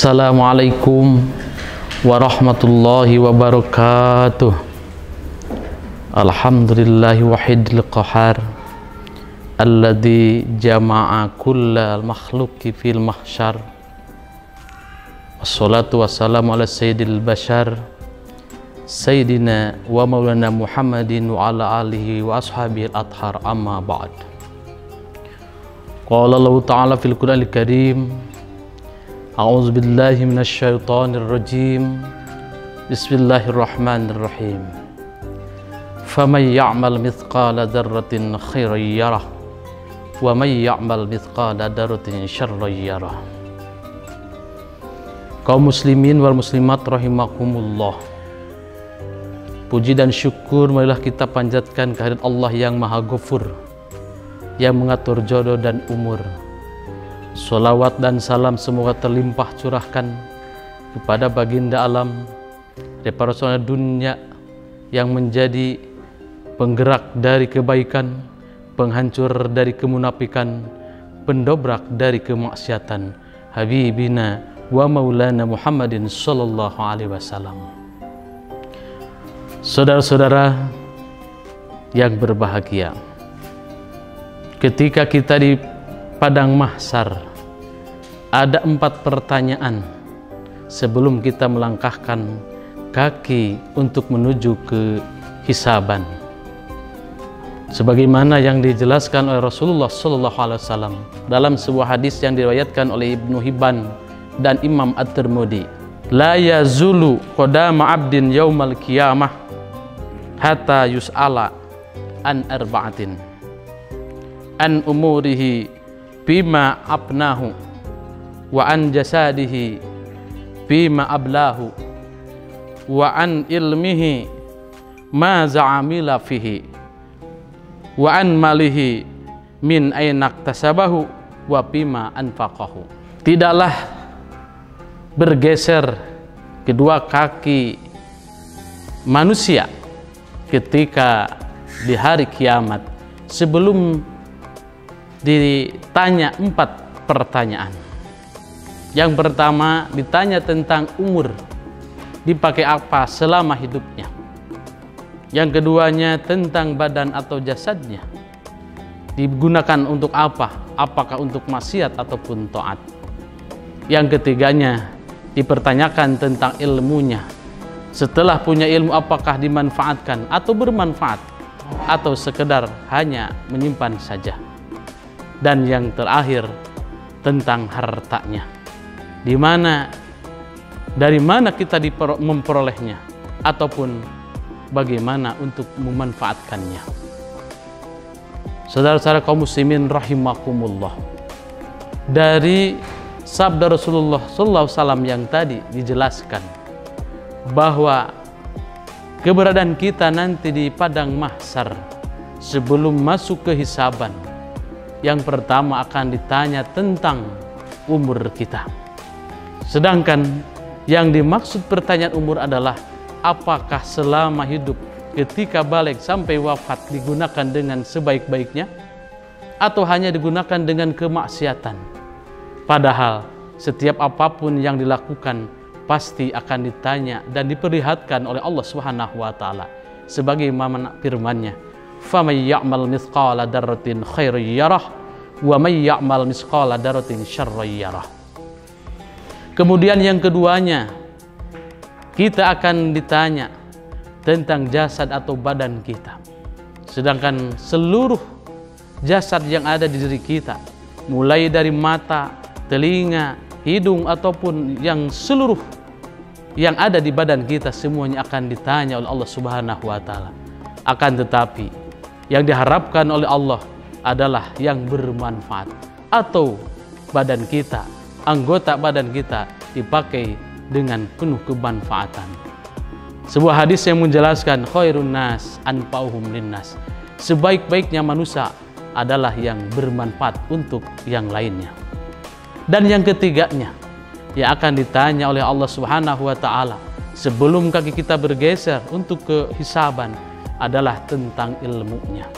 Assalamualaikum warahmatullahi wabarakatuh. Alhamdulillahi wahidil qahar alladzi jama'a kullal makhluqi fil mahsyar. Wassalatu wassalamu ala sayyidil bashar sayyidina wa maulana Muhammadin wa ala alihi wa ashabihi al-athhar, amma ba'd. Qala Allah ta'ala fil Qur'anil Karim, a'udzu billahi minasyaitonir rajim. Bismillahirrahmanirrahim. Faman ya'mal mithqala dzarratin khairan yarah wa man ya'mal mithqala dzarratin syarran yarah. Kaum muslimin wal muslimat rahimakumullah, puji dan syukur marilah kita panjatkan kehadirat Allah yang Maha Ghafur, yang mengatur jodoh dan umur. Sholawat dan salam semoga terlimpah curahkan kepada baginda alam, reparasona dunia yang menjadi penggerak dari kebaikan, penghancur dari kemunafikan, pendobrak dari kemaksiatan, habibina wa maulana Muhammadin sallallahu alaihi wasallam. Saudara-saudara yang berbahagia, ketika kita di padang mahsyar, ada 4 pertanyaan sebelum kita melangkahkan kaki untuk menuju ke hisaban. Sebagaimana yang dijelaskan oleh Rasulullah SAW dalam sebuah hadis yang diriwayatkan oleh Ibnu Hibban dan Imam At-Tirmidzi, la yazulu qadama 'abdin yaumal qiyamah hatta yus'ala an arba'atin, an umurihi bima abnahu wa an jasadihi bima ablahu wa an ilmihi ma za'amila fihi wa an malihi min ainaktasabahu wa bima anfaqahu. Tidaklah bergeser kedua kaki manusia ketika di hari kiamat sebelum ditanya 4 pertanyaan. Yang pertama ditanya tentang umur, dipakai apa selama hidupnya. Yang keduanya tentang badan atau jasadnya, digunakan untuk apa, apakah untuk maksiat ataupun taat. Yang ketiganya dipertanyakan tentang ilmunya, setelah punya ilmu apakah dimanfaatkan atau bermanfaat atau sekedar hanya menyimpan saja. Dan yang terakhir tentang hartanya, dari mana kita memperolehnya ataupun bagaimana untuk memanfaatkannya. Saudara-saudara kaum muslimin rahimakumullah, dari sabda Rasulullah SAW yang tadi dijelaskan bahwa keberadaan kita nanti di padang mahsyar sebelum masuk ke hisaban, yang pertama akan ditanya tentang umur kita. Sedangkan yang dimaksud pertanyaan umur adalah apakah selama hidup ketika balik sampai wafat digunakan dengan sebaik-baiknya atau hanya digunakan dengan kemaksiatan. Padahal setiap apapun yang dilakukan pasti akan ditanya dan diperlihatkan oleh Allah Subhanahu wa taala sebagaimana firman-Nya, faman ya'mal mithqala dzarratin khairan yarah wa may ya'mal mithqala dzarratin syarran yarah. Kemudian yang keduanya, kita akan ditanya tentang jasad atau badan kita. Sedangkan seluruh jasad yang ada di diri kita, mulai dari mata, telinga, hidung ataupun yang seluruh yang ada di badan kita, semuanya akan ditanya oleh Allah Subhanahu wa taala. Akan tetapi yang diharapkan oleh Allah adalah yang bermanfaat, atau badan kita, anggota badan kita dipakai dengan penuh kemanfaatan. Sebuah hadis yang menjelaskan khairun nas anfa'uhum linnas, sebaik-baiknya manusia adalah yang bermanfaat untuk yang lainnya. Dan yang ketiganya yang akan ditanya oleh Allah Subhanahu wa taala sebelum kaki kita bergeser untuk ke hisaban adalah tentang ilmunya.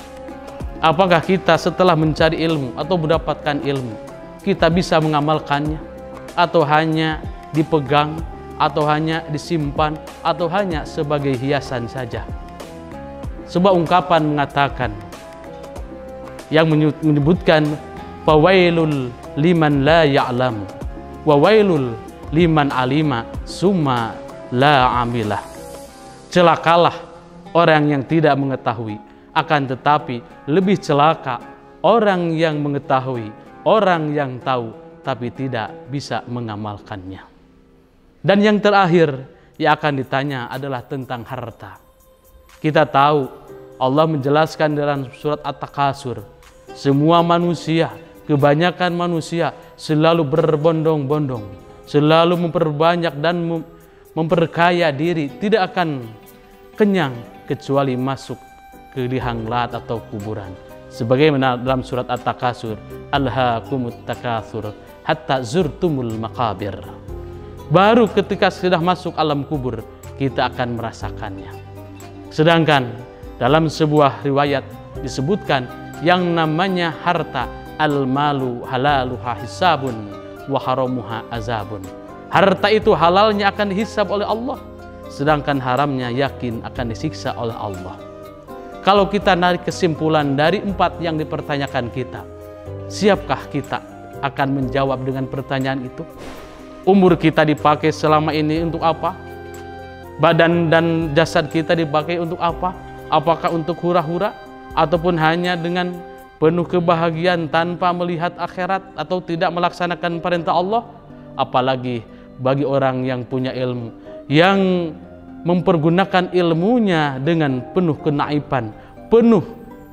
Apakah kita setelah mencari ilmu atau mendapatkan ilmu, kita bisa mengamalkannya, atau hanya dipegang, atau hanya disimpan, atau hanya sebagai hiasan saja. Sebuah ungkapan mengatakan, yang menyebutkan, fawailul liman la ya'lam wa wailul liman alima summa la amilah. Celakalah orang yang tidak mengetahui, akan tetapi lebih celaka orang yang mengetahui, orang yang tahu tapi tidak bisa mengamalkannya. Dan yang terakhir yang akan ditanya adalah tentang harta. Kita tahu Allah menjelaskan dalam surat At-Takasur, semua manusia, kebanyakan manusia selalu berbondong-bondong, selalu memperbanyak dan memperkaya diri, tidak akan kenyang kecuali masuk ke liang lahat atau kuburan. Sebagaimana dalam surat At-Takasur, alhaakumut takatsur hatta zurtumul maqabir. Baru ketika sudah masuk alam kubur, kita akan merasakannya. Sedangkan dalam sebuah riwayat disebutkan yang namanya harta, al-malu halaluha hisabun wa haramuha azabun. Harta itu halalnya akan dihisab oleh Allah, sedangkan haramnya yakin akan disiksa oleh Allah. Kalau kita narik kesimpulan dari 4 yang dipertanyakan kita, siapkah kita akan menjawab dengan pertanyaan itu? Umur kita dipakai selama ini untuk apa? Badan dan jasad kita dipakai untuk apa? Apakah untuk hura-hura? Ataupun hanya dengan penuh kebahagiaan tanpa melihat akhirat atau tidak melaksanakan perintah Allah? Apalagi bagi orang yang punya ilmu, yang mempergunakan ilmunya dengan penuh kenaiban, penuh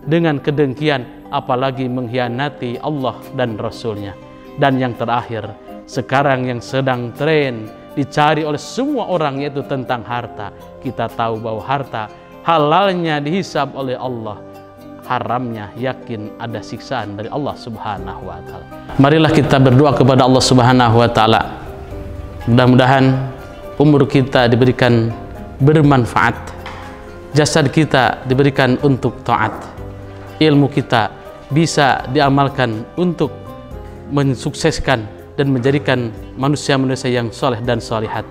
dengan kedengkian, apalagi mengkhianati Allah dan Rasul-Nya. Dan yang terakhir, sekarang yang sedang tren dicari oleh semua orang, yaitu tentang harta. Kita tahu bahwa harta halalnya dihisab oleh Allah, haramnya yakin ada siksaan dari Allah Subhanahu wa Ta'ala. Marilah kita berdoa kepada Allah Subhanahu wa Ta'ala. Mudah-mudahan umur kita diberikan bermanfaat, jasad kita diberikan untuk taat, ilmu kita bisa diamalkan untuk mensukseskan dan menjadikan manusia-manusia yang soleh dan solihat,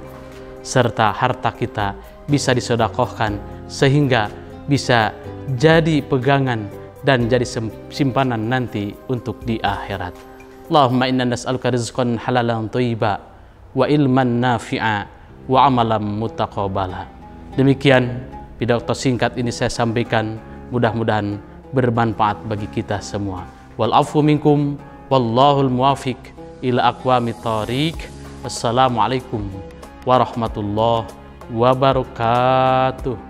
serta harta kita bisa disedekahkan sehingga bisa jadi pegangan dan jadi simpanan nanti untuk di akhirat. Allahumma inna nas'aluka rizqan halalan thayyiba wa ilman nafi'a wa amalan mutaqabbala. Demikian pidato singkat ini saya sampaikan, mudah-mudahan bermanfaat bagi kita semua. Wal afu minkum wallahul muwafiq ila aqwamit thariq. Wassalamualaikum warahmatullahi wabarakatuh.